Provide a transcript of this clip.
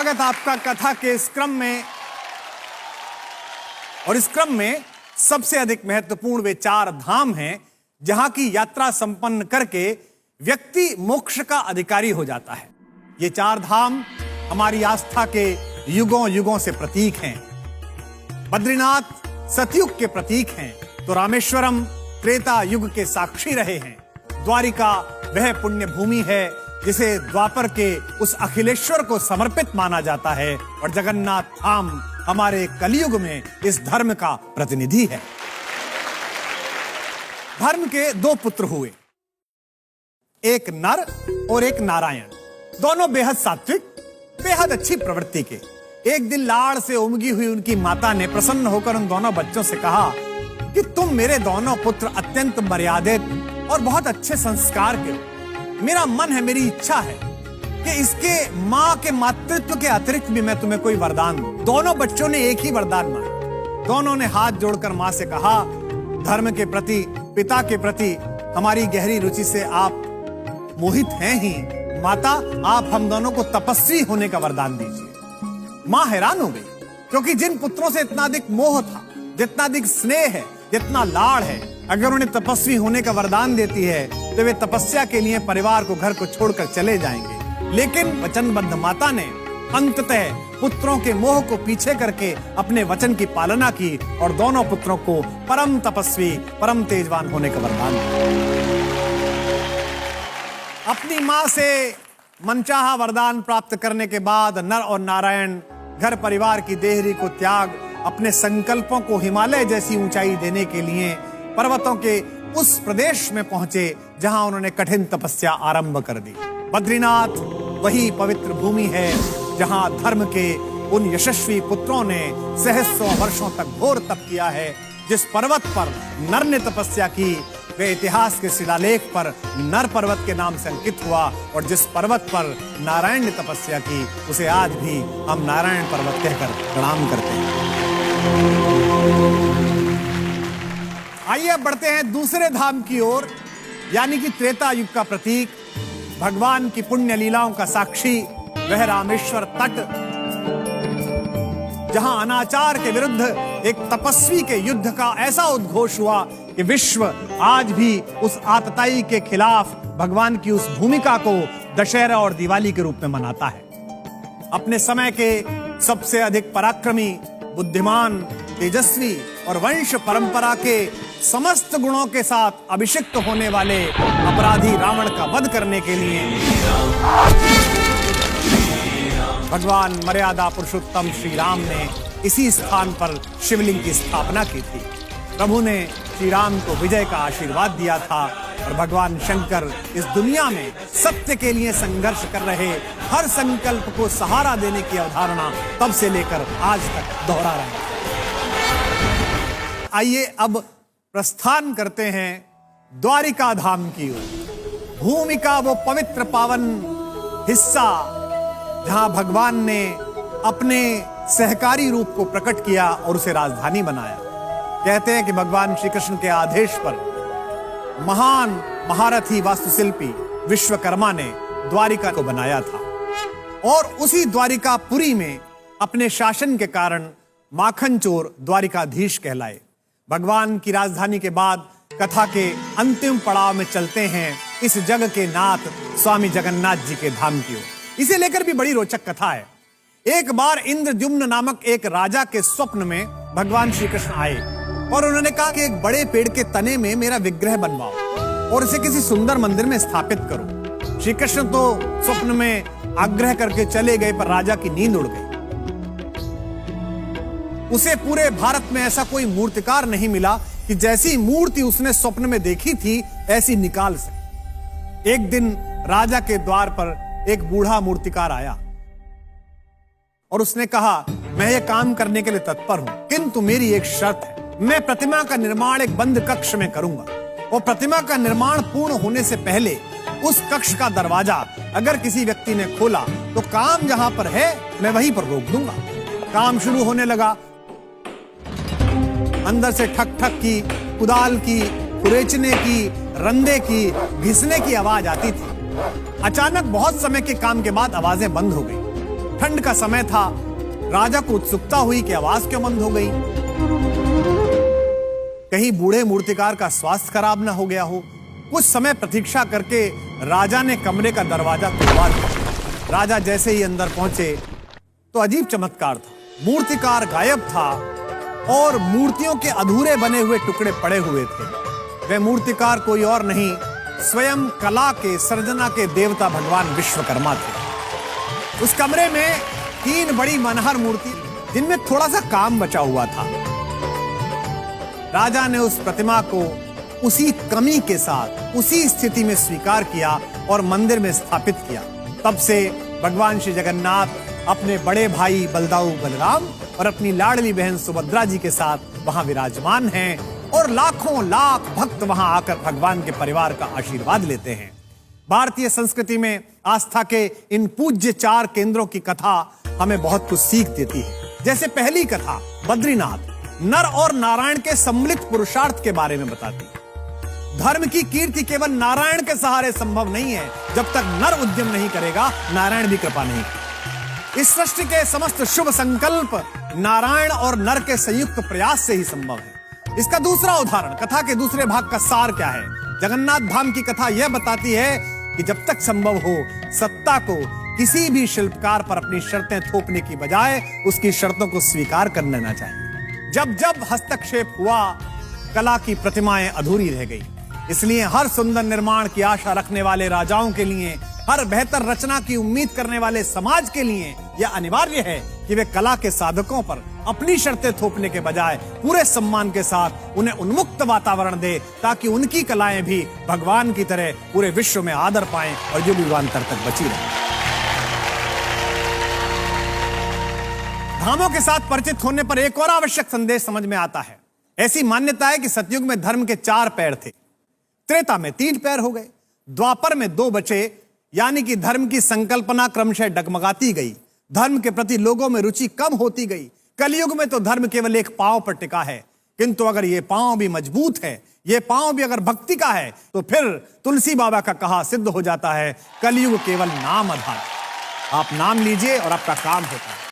स्वागत आपका कथा के इस क्रम में। और इस क्रम में सबसे अधिक महत्वपूर्ण वे 4 धाम हैं जहां की यात्रा संपन्न करके व्यक्ति मोक्ष का अधिकारी हो जाता है। ये 4 धाम हमारी आस्था के युगों युगों से प्रतीक हैं। बद्रीनाथ सतयुग के प्रतीक हैं तो रामेश्वरम त्रेता युग के साक्षी रहे हैं। द्वारिका वह पुण्य भूमि है जिसे द्वापर के उस अखिलेश्वर को समर्पित माना जाता है और जगन्नाथ धाम हमारे कलयुग में इस धर्म का प्रतिनिधि है। धर्म के 2 पुत्र हुए, एक नर और एक नारायण। दोनों बेहद सात्विक, बेहद अच्छी प्रवृत्ति के। एक दिन लाड़ से उमगी हुई उनकी माता ने प्रसन्न होकर उन दोनों बच्चों से कहा कि तुम मेरे दोनों पुत्र अत्यंत मर्यादित और बहुत अच्छे संस्कार के हो। मेरा मन है, मेरी इच्छा है कि इसके मां के मातृत्व के अतिरिक्त भी मैं तुम्हें कोई वरदान दूं। दोनों बच्चों ने एक ही वरदान मांगा। दोनों ने हाथ जोड़कर मां से कहा, धर्म के प्रति, पिता के प्रति हमारी गहरी रुचि से आप मोहित हैं ही। माता, आप हम दोनों को तपस्वी होने का वरदान दीजिए। मां हैरान हो गई, क्योंकि जिन पुत्रों से इतना अधिक मोह था, जितना अधिक स्नेह है, जितना लाड़ है, अगर उन्हें तपस्वी होने का वरदान देती है तो वे तपस्या के लिए परिवार को, घर को छोड़कर चले जाएंगे। लेकिन वचनबद्ध माता ने अंततः पुत्रों के मोह को पीछे करके अपने वचन की पालना की और दोनों पुत्रों को परम तपस्वी, परम तेजवान होने का वरदान दिया। अपनी मां से मनचाहा वरदान प्राप्त करने के बाद नर और नारायण घर परिवार की देहरी को त्याग अपने संकल्पों को हिमालय जैसी ऊंचाई देने के लिए पर्वतों के उस प्रदेश में पहुंचे जहां उन्होंने कठिन तपस्या आरंभ कर दी। बद्रीनाथ वही पवित्र भूमि है जहां धर्म के उन यशस्वी पुत्रों ने सहस्रों वर्षों तक घोर तप किया है। जिस पर्वत पर नर ने तपस्या की वे इतिहास के शिलालेख पर नर पर्वत के नाम से अंकित हुआ और जिस पर्वत पर नारायण ने तपस्या की उसे आज भी हम नारायण पर्वत कहकर प्रणाम करते हैं। आइए अब बढ़ते हैं दूसरे धाम की ओर, यानी कि त्रेता युग का प्रतीक, भगवान की पुण्य लीलाओं का साक्षी वह रामेश्वर तट, जहां अनाचार के विरुद्ध एक तपस्वी के युद्ध का ऐसा उद्घोष हुआ कि विश्व आज भी उस आतताई के खिलाफ भगवान की उस भूमिका को दशहरा और दिवाली के रूप में मनाता है। अपने समय के सबसे अधिक पराक्रमी, बुद्धिमान, तेजस्वी और वंश परंपरा के समस्त गुणों के साथ अभिषिक्त होने वाले अपराधी रावण का वध करने के लिए भगवान मर्यादा पुरुषोत्तम श्री राम ने इसी स्थान पर शिवलिंग की स्थापना की थी। प्रभु ने श्री राम को विजय का आशीर्वाद दिया था और भगवान शंकर इस दुनिया में सत्य के लिए संघर्ष कर रहे हर संकल्प को सहारा देने की अवधारणा तब से लेकर आज तक दोहरा रहे हैं। आइए अब प्रस्थान करते हैं द्वारिका धाम की ओर। भूमि का वो पवित्र पावन हिस्सा जहां भगवान ने अपने सहकारी रूप को प्रकट किया और उसे राजधानी बनाया। कहते हैं कि भगवान श्री कृष्ण के आदेश पर महान महारथी वास्तुशिल्पी विश्वकर्मा ने द्वारिका को बनाया था और उसी द्वारिकापुरी में अपने शासन के कारण माखन चोर द्वारिकाधीश कहलाए। भगवान की राजधानी के बाद कथा के अंतिम पड़ाव में चलते हैं इस जग के नाथ स्वामी जगन्नाथ जी के धाम की ओर। इसे लेकर भी बड़ी रोचक कथा है। एक बार इंद्रद्युम्न नामक एक राजा के स्वप्न में भगवान श्री कृष्ण आए और उन्होंने कहा कि एक बड़े पेड़ के तने में मेरा विग्रह बनवाओ और इसे किसी सुंदर मंदिर में स्थापित करो। श्री कृष्ण तो स्वप्न में आग्रह करके चले गए, पर राजा की नींद उड़ गई। उसे पूरे भारत में ऐसा कोई मूर्तिकार नहीं मिला कि जैसी मूर्ति उसने स्वप्न में देखी थी ऐसी निकाल सके। एक दिन राजा के द्वार पर एक बूढ़ा मूर्तिकार आया और उसने कहा, मैं ये काम करने के लिए तत्पर हूं, किंतु मेरी एक शर्त है। मैं प्रतिमा का निर्माण एक बंद कक्ष में करूंगा और प्रतिमा का निर्माण पूर्ण होने से पहले उस कक्ष का दरवाजा अगर किसी व्यक्ति ने खोला तो काम जहां पर है मैं वहीं पर रोक दूंगा। काम शुरू होने लगा। अंदर से ठक ठक की, कुदाल की, खुरेचने की, रंदे की, घिसने की आवाज आती थी। अचानक बहुत समय के काम के बाद आवाजें बंद हो गई। ठंड का समय था। राजा को उत्सुकता हुई कि आवाज क्यों बंद हो गई। कहीं बूढ़े मूर्तिकार का स्वास्थ्य खराब ना हो गया हो। कुछ समय प्रतीक्षा करके राजा ने कमरे का दरवाजा तोड़वा दिया। राजा जैसे ही अंदर पहुंचे तो अजीब चमत्कार था। मूर्तिकार गायब था और मूर्तियों के अधूरे बने हुए टुकड़े पड़े हुए थे। वह मूर्तिकार कोई और नहीं, स्वयं कला के सर्जना के देवता भगवान विश्वकर्मा थे। उस कमरे में 3 बड़ी मनहर मूर्ति जिनमें थोड़ा सा काम बचा हुआ था। राजा ने उस प्रतिमा को उसी कमी के साथ उसी स्थिति में स्वीकार किया और मंदिर में स्थापित किया। तब से भगवान श्री जगन्नाथ अपने बड़े भाई बलदाऊ बलराम और अपनी लाडली बहन सुभद्रा जी के साथ वहां विराजमान हैं और लाखों लाख भक्त वहां आकर भगवान के परिवार का आशीर्वाद लेते हैं। भारतीय संस्कृति में आस्था के इन पूज्य 4 केंद्रों की कथा हमें बहुत कुछ सीख देती है। जैसे पहली कथा बद्रीनाथ नर और नारायण के सम्मिलित पुरुषार्थ के बारे में बताती है। धर्म की कीर्ति केवल नारायण के सहारे संभव नहीं है। जब तक नर उद्यम नहीं करेगा, नारायण भी कृपा नहीं करेगा। इस सृष्टि के समस्त शुभ संकल्प नारायण और नर के संयुक्त प्रयास से ही संभव है। इसका दूसरा उदाहरण, कथा के दूसरे भाग का सार क्या है? जगन्नाथ धाम की कथा यह बताती है कि जब तक संभव हो, सत्ता को किसी भी शिल्पकार पर अपनी शर्तें थोपने की बजाय उसकी शर्तों को स्वीकार कर लेना चाहिए। जब जब हस्तक्षेप हुआ, कला की प्रतिमाएं अधूरी रह गई। इसलिए हर सुंदर निर्माण की आशा रखने वाले राजाओं के लिए, हर बेहतर रचना की उम्मीद करने वाले समाज के लिए यह अनिवार्य है कि वे कला के साधकों पर अपनी शर्तें थोपने के बजाय पूरे सम्मान के साथ उन्हें उन्मुक्त वातावरण दे, ताकि उनकी कलाएं भी भगवान की तरह पूरे विश्व में आदर पाएं और युग युगांतर तक बची रहें। धामों के साथ परिचित होने पर एक और आवश्यक संदेश समझ में आता है। ऐसी मान्यता है कि सतयुग में धर्म के 4 पैर थे, त्रेता में 3 पैर हो गए, द्वापर में 2 बचे, यानी कि धर्म की संकल्पना क्रमशः डगमगाती गई। धर्म के प्रति लोगों में रुचि कम होती गई। कलयुग में तो धर्म केवल एक पांव पर टिका है, किंतु अगर ये पांव भी मजबूत है, ये पांव भी अगर भक्ति का है, तो फिर तुलसी बाबा का कहा सिद्ध हो जाता है, कलयुग केवल नाम आधार। आप नाम लीजिए और आपका काम होता है।